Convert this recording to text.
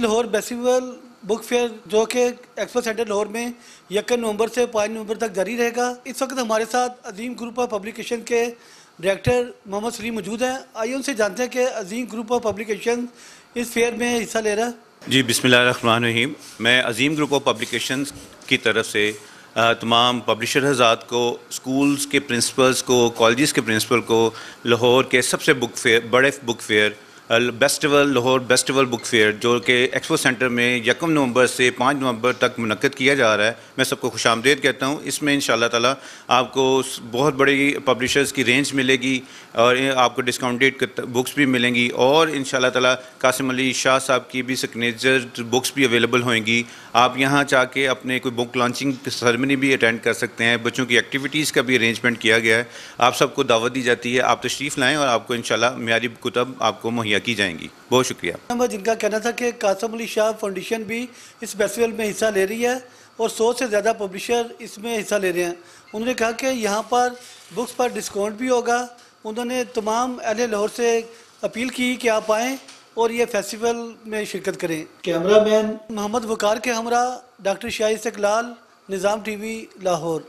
عظیم Lahore festival book fair جو کہ expo centre Lahore میں 1 نومبر سے 5 نومبر تک جاری رہے گا۔ اس وقت ہمارے ساتھ عظیم گروپ آف پبلیکیشن کے ڈائریکٹر محمد سلیم موجود ہیں۔ آئیے ان سے جانتے ہیں کہ عظیم گروپ آف پبلیکیشن اس فیئر میں حصہ لے رہا ہے۔ جی بسم اللہ الرحمن الرحیم۔ میں عظیم گروپ آف پبلیکیشنز کی طرف سے تمام پبلشر حضرات کو، سکولز کے پرنسپلز کو، کالجز کے پرنسپل کو لاہور کے سب سے بڑے book fair Lahore festival book fair جو کہ ایکسپو سینٹر میں 1 نومبر سے 5 نومبر تک منعقد کیا جا رہا ہے، میں سب کو خوش آمدید کہتا ہوں۔ اس میں انشاءاللہ تعالیٰ آپ کو بہت بڑی پبلشرز کی رینج ملے گی اور آپ کو ڈسکاؤنٹیڈ بکس بھی ملیں گی، اور انشاءاللہ تعالیٰ قاسم علی شاہ صاحب کی بھی سگنیچر بکس بھی اویلیبل ہوئیں گی۔ آپ یہاں جا کے اپنے کوئی بک لانچنگ سرمنی بھی اٹینڈ کر سکتے ہیں۔ بچوں کی ایکٹیویٹیز کا بھی ارینجمنٹ کیا گیا ہے۔ آپ سب کو دعوت دی جاتی ہے، آپ تشریف لائیں اور آپ کو انشاءاللہ معیاری کتب آپ کو مہیا کی جائیں گی۔ بہت شکریہ۔ جن کا کہنا تھا کہ قاسم علی شاہ فاؤنڈیشن بھی اس فیسٹیول میں حصہ لے رہی ہے اور 100 سے زیادہ پبلشر اس میں حصہ لے رہے ہیں۔ انہوں نے کہا کہ یہاں پر بکس پر ڈسکاؤنٹ بھی ہوگا۔ انہوں نے تمام اہل لاہور سے اپیل کی کہ آپ آئیں اور یہ فیسٹیول میں شرکت کریں۔ کیمرہ مین محمد وقار کے ہمراہ ڈاکٹر شاہ استقلال، نظام ٹی وی، لاہور۔